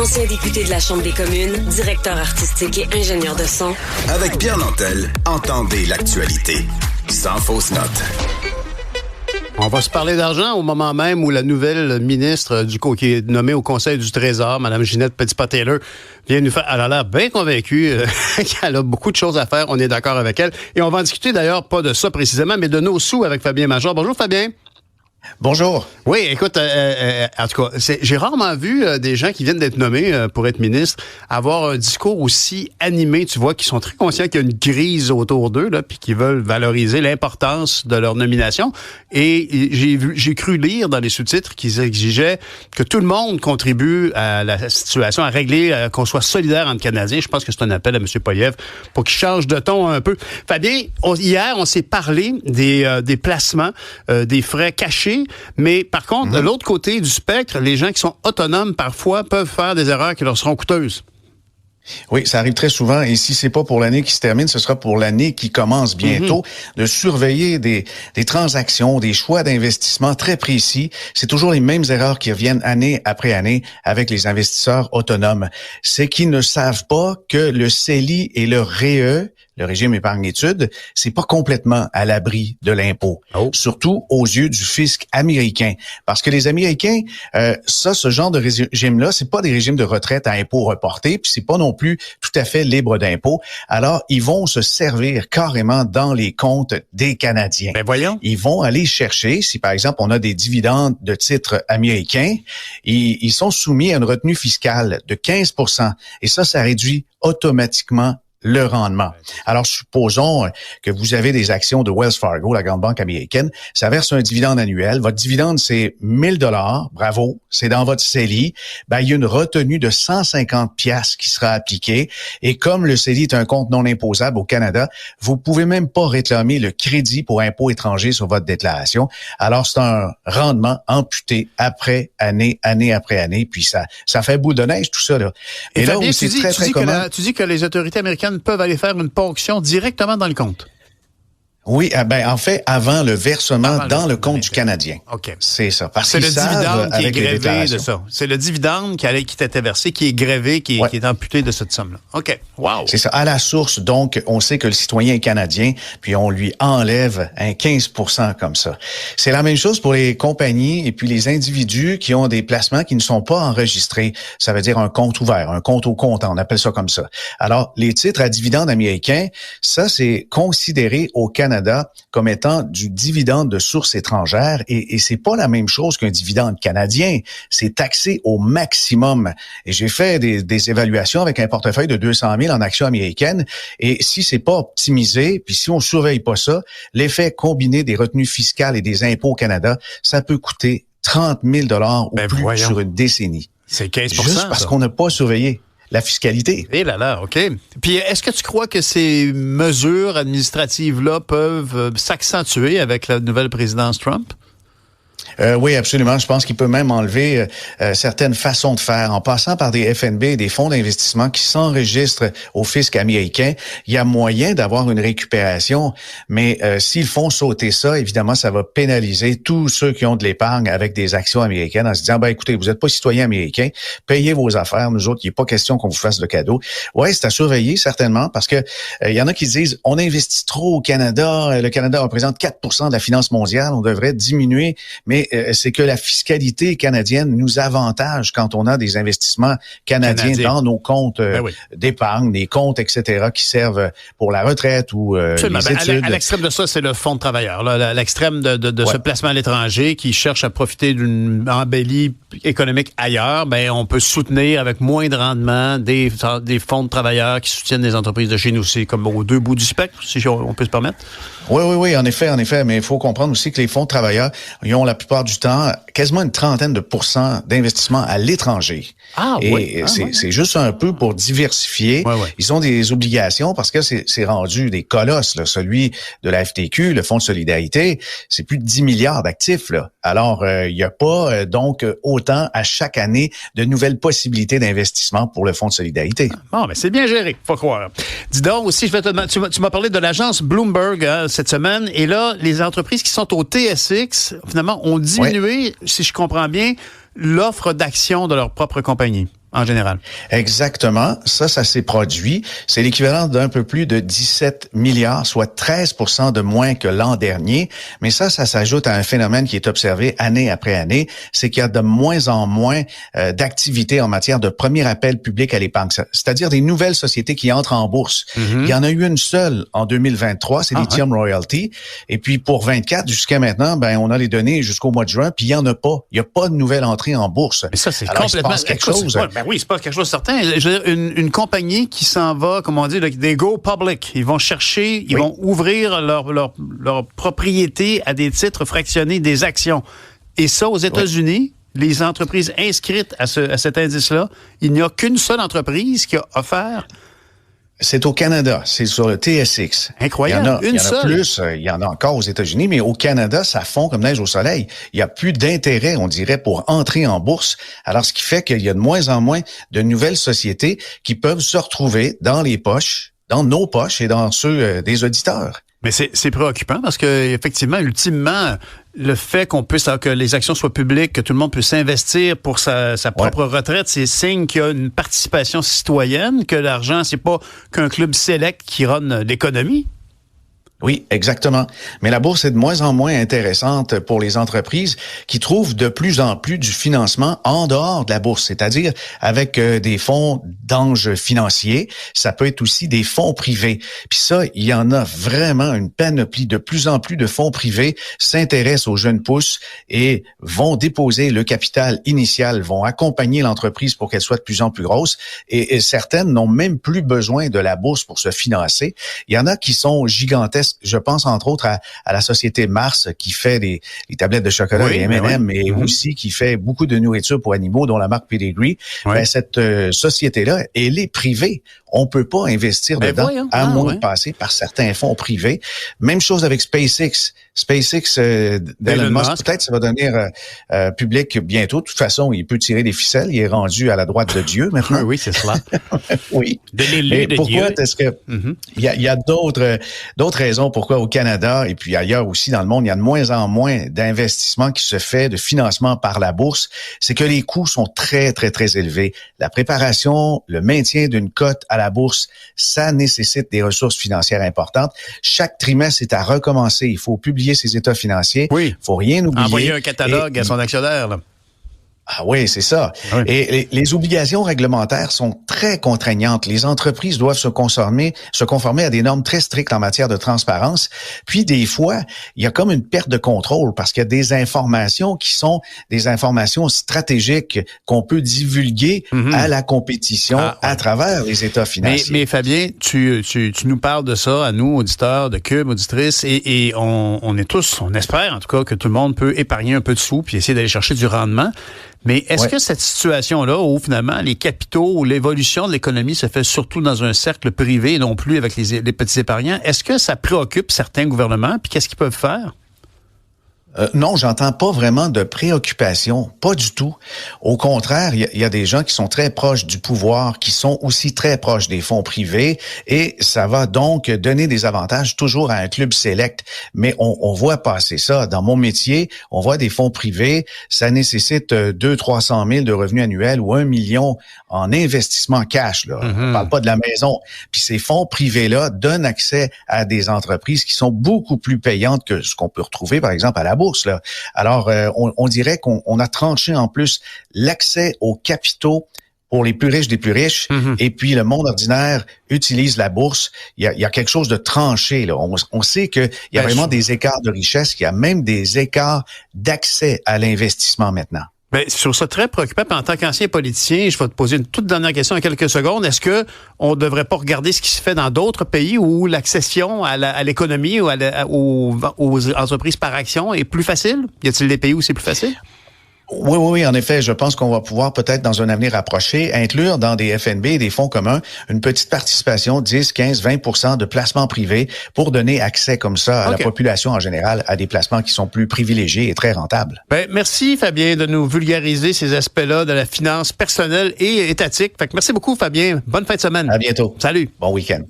ancien député de la Chambre des communes, directeur artistique et ingénieur de son. Avec Pierre Nantel, entendez l'actualité. Sans fausse note. On va se parler d'argent au moment même où la nouvelle ministre qui est nommée au Conseil du Trésor, Mme Ginette Petitpas-Taylor, vient nous faire... Elle a l'air bien convaincue qu'elle a beaucoup de choses à faire. On est d'accord avec elle. Et on va en discuter d'ailleurs, pas de ça précisément, mais de nos sous avec Fabien Major. Bonjour Fabien. Bonjour. Oui, écoute, en tout cas, j'ai rarement vu des gens qui viennent d'être nommés pour être ministres avoir un discours aussi animé, tu vois, qui sont très conscients qu'il y a une crise autour d'eux, là, puis qui veulent valoriser l'importance de leur nomination. Et j'ai cru lire dans les sous-titres qu'ils exigeaient que tout le monde contribue à la situation, à régler, qu'on soit solidaire entre Canadiens. Je pense que c'est un appel à M. Poilievre pour qu'il change de ton un peu. Fabien, hier, on s'est parlé des placements, des frais cachés. Mais par contre, de l'autre côté du spectre, les gens qui sont autonomes parfois peuvent faire des erreurs qui leur seront coûteuses. Oui, ça arrive très souvent. Et si c'est pas pour l'année qui se termine, ce sera pour l'année qui commence bientôt. De surveiller des transactions, des choix d'investissement très précis. C'est toujours les mêmes erreurs qui reviennent année après année avec les investisseurs autonomes. C'est qu'ils ne savent pas que le CELI et le REE, le régime épargne-études, c'est pas complètement à l'abri de l'impôt. Surtout aux yeux du fisc américain. Parce que les Américains, ce genre de régime-là, c'est pas des régimes de retraite à impôt reporté, puis c'est pas non plus tout à fait libre d'impôt. Alors, ils vont se servir carrément dans les comptes des Canadiens. Ben voyons. Ils vont aller chercher, si par exemple on a des dividendes de titres américains, ils sont soumis à une retenue fiscale de 15%. Et ça réduit automatiquement le rendement. Alors, supposons que vous avez des actions de Wells Fargo, la grande banque américaine, ça verse un dividende annuel. Votre dividende, c'est 1000 $, bravo, c'est dans votre CELI. Ben, il y a une retenue de 150 piastres qui sera appliquée. Et comme le CELI est un compte non imposable au Canada, vous pouvez même pas réclamer le crédit pour impôt étranger sur votre déclaration. Alors, c'est un rendement amputé année après année. Puis ça fait boule de neige, tout ça, là. Et là, Fabien, tu dis que les autorités américaines peuvent aller faire une ponction directement dans le compte. Oui, en fait, avant le versement dans le compte du Canadien. OK. C'est ça. Parce c'est qu'ils le dividende qui est avec grévé de ça. C'est le dividende qui t'était versé, qui est grévé, qui est amputé de cette somme-là. OK. Wow. C'est ça. À la source, donc, on sait que le citoyen est canadien, puis on lui enlève un 15% comme ça. C'est la même chose pour les compagnies et puis les individus qui ont des placements qui ne sont pas enregistrés. Ça veut dire un compte ouvert, un compte au comptant, on appelle ça comme ça. Alors, les titres à dividende américains, ça, c'est considéré au Canada comme étant du dividende de source étrangère et c'est pas la même chose qu'un dividende canadien. C'est taxé au maximum. Et j'ai fait des évaluations avec un portefeuille de 200 000 en actions américaines et si c'est pas optimisé, puis si on surveille pas ça, l'effet combiné des retenues fiscales et des impôts au Canada, ça peut coûter 30 000 $ ou plus sur une décennie. C'est 15%. Juste parce qu'on n'a pas surveillé la fiscalité. Eh là là, OK. Puis est-ce que tu crois que ces mesures administratives-là peuvent s'accentuer avec la nouvelle présidence Trump? Oui, absolument. Je pense qu'il peut même enlever certaines façons de faire. En passant par des FNB et des fonds d'investissement qui s'enregistrent au fisc américain, il y a moyen d'avoir une récupération. Mais s'ils font sauter ça, évidemment, ça va pénaliser tous ceux qui ont de l'épargne avec des actions américaines en se disant, écoutez, vous n'êtes pas citoyen américain, payez vos affaires. Nous autres, il n'est pas question qu'on vous fasse de cadeau. Ouais, c'est à surveiller, certainement, parce que il y en a qui disent, on investit trop au Canada. Le Canada représente 4% de la finance mondiale. On devrait diminuer. Mais c'est que la fiscalité canadienne nous avantage quand on a des investissements canadiens dans nos comptes d'épargne, des comptes, etc., qui servent pour la retraite ou les études. À l'extrême de ça, c'est le fonds de travailleurs. Là, à l'extrême de ce placement à l'étranger qui cherche à profiter d'une embellie économique ailleurs, on peut soutenir avec moins de rendement des fonds de travailleurs qui soutiennent des entreprises de chez nous. C'est comme aux deux bouts du spectre, si on peut se permettre. Oui, en effet. Mais il faut comprendre aussi que les fonds de travailleurs, ils ont la plupart du temps quasiment une trentaine de pourcents d'investissement à l'étranger. C'est juste un peu pour diversifier. Ils ont des obligations parce que c'est rendu des colosses. Là. Celui de la FTQ, le Fonds de solidarité, c'est plus de 10 milliards d'actifs. Là. Alors, il n'y a pas donc autant à chaque année de nouvelles possibilités d'investissement pour le Fonds de solidarité. Mais c'est bien géré, faut croire. Dis donc aussi, je vais te demander, tu m'as parlé de l'agence Bloomberg cette semaine, et là, les entreprises qui sont au TSX, finalement, ont diminué, si je comprends bien, l'offre d'actions de leur propre compagnie. en général. Exactement. Ça s'est produit. C'est l'équivalent d'un peu plus de 17 milliards, soit 13% de moins que l'an dernier. Mais ça s'ajoute à un phénomène qui est observé année après année, c'est qu'il y a de moins en moins d'activités en matière de premier appel public à l'épargne, c'est-à-dire des nouvelles sociétés qui entrent en bourse. Il y en a eu une seule en 2023, c'est Lithium Royalty. Et puis pour 24, jusqu'à maintenant, on a les données jusqu'au mois de juin, puis il y en a pas. Il y a pas de nouvelle entrée en bourse. Mais ça, c'est alors, complètement quelque chose. Oui, c'est pas quelque chose de certain. Je veux dire, une compagnie qui s'en va, comment on dit, des go public. Ils vont chercher, ils vont ouvrir leur propriété à des titres fractionnés, des actions. Et ça, aux États-Unis, les entreprises inscrites à cet indice-là, il n'y a qu'une seule entreprise qui a offert. C'est au Canada, c'est sur le TSX. Incroyable, il y en a plus, il y en a encore aux États-Unis, mais au Canada, ça fond comme neige au soleil. Il y a plus d'intérêt, on dirait, pour entrer en bourse. Alors, ce qui fait qu'il y a de moins en moins de nouvelles sociétés qui peuvent se retrouver dans les poches, dans nos poches et dans ceux des auditeurs. Mais c'est préoccupant parce que effectivement, ultimement, le fait que les actions soient publiques, que tout le monde puisse investir pour sa propre retraite, c'est signe qu'il y a une participation citoyenne, que l'argent, c'est pas qu'un club select qui run l'économie. Oui, exactement. Mais la bourse est de moins en moins intéressante pour les entreprises qui trouvent de plus en plus du financement en dehors de la bourse, c'est-à-dire avec des fonds d'anges financiers. Ça peut être aussi des fonds privés. Puis ça, il y en a vraiment une panoplie. De plus en plus de fonds privés s'intéressent aux jeunes pousses et vont déposer le capital initial, vont accompagner l'entreprise pour qu'elle soit de plus en plus grosse. Et certaines n'ont même plus besoin de la bourse pour se financer. Il y en a qui sont gigantesques. Je pense entre autres à la société Mars qui fait les tablettes de chocolat, les M&M, mais aussi qui fait beaucoup de nourriture pour animaux, dont la marque Pedigree. Cette société-là, elle est privée. On peut pas investir dedans, à moins de passer par certains fonds privés. Même chose avec SpaceX. SpaceX d'Elon Musk, peut-être ça va devenir public bientôt. De toute façon, il peut tirer des ficelles. Il est rendu à la droite de Dieu maintenant. Oui, c'est cela. Oui. Mais pourquoi est-ce que il y a d'autres raisons pourquoi au Canada et puis ailleurs aussi dans le monde, il y a de moins en moins d'investissements qui se fait, de financement par la bourse. C'est que les coûts sont très, très, très élevés. La préparation, le maintien d'une cote à la bourse, ça nécessite des ressources financières importantes. Chaque trimestre est à recommencer. Il faut publier ses états financiers. Il faut rien oublier. Envoyer un catalogue à son actionnaire, là. Ah oui, c'est ça. Oui. Et les obligations réglementaires sont très contraignantes. Les entreprises doivent se conformer à des normes très strictes en matière de transparence. Puis des fois, il y a comme une perte de contrôle parce qu'il y a des informations qui sont des informations stratégiques qu'on peut divulguer à la compétition à travers les états financiers. Mais Fabien, tu nous parles de ça à nous, auditeurs de Cube, auditrices, et on est tous, on espère en tout cas que tout le monde peut épargner un peu de sous puis essayer d'aller chercher du rendement. Mais est-ce que cette situation-là, où finalement les capitaux, où l'évolution de l'économie se fait surtout dans un cercle privé et non plus avec les petits épargnants, est-ce que ça préoccupe certains gouvernements? Puis qu'est-ce qu'ils peuvent faire? Non, j'entends pas vraiment de préoccupation, pas du tout. Au contraire, il y a des gens qui sont très proches du pouvoir, qui sont aussi très proches des fonds privés, et ça va donc donner des avantages toujours à un club select. Mais on voit passer ça dans mon métier, on voit des fonds privés, ça nécessite 200-300 000 de revenus annuels ou 1 million en investissement cash. Là. On parle pas de la maison. Puis ces fonds privés-là donnent accès à des entreprises qui sont beaucoup plus payantes que ce qu'on peut retrouver, par exemple, à la bourse, là. Alors, on dirait qu'on a tranché en plus l'accès aux capitaux pour les plus riches des plus riches, et puis le monde ordinaire utilise la bourse. Il y a quelque chose de tranché, là. On sait qu'il y a vraiment des écarts de richesse, qu'il y a même des écarts d'accès à l'investissement maintenant. Bien, je trouve ça très préoccupant. Puis en tant qu'ancien politicien, je vais te poser une toute dernière question en quelques secondes. Est-ce que on ne devrait pas regarder ce qui se fait dans d'autres pays où l'accession à l'économie ou aux entreprises par action est plus facile? Y a-t-il des pays où c'est plus facile? Oui, en effet, je pense qu'on va pouvoir peut-être dans un avenir approché inclure dans des FNB et des fonds communs une petite participation, 10, 15, 20% de placements privés pour donner accès comme ça à la population en général à des placements qui sont plus privilégiés et très rentables. Ben, merci Fabien de nous vulgariser ces aspects-là de la finance personnelle et étatique. Fait que merci beaucoup Fabien. Bonne fin de semaine. À bientôt. Salut. Bon week-end.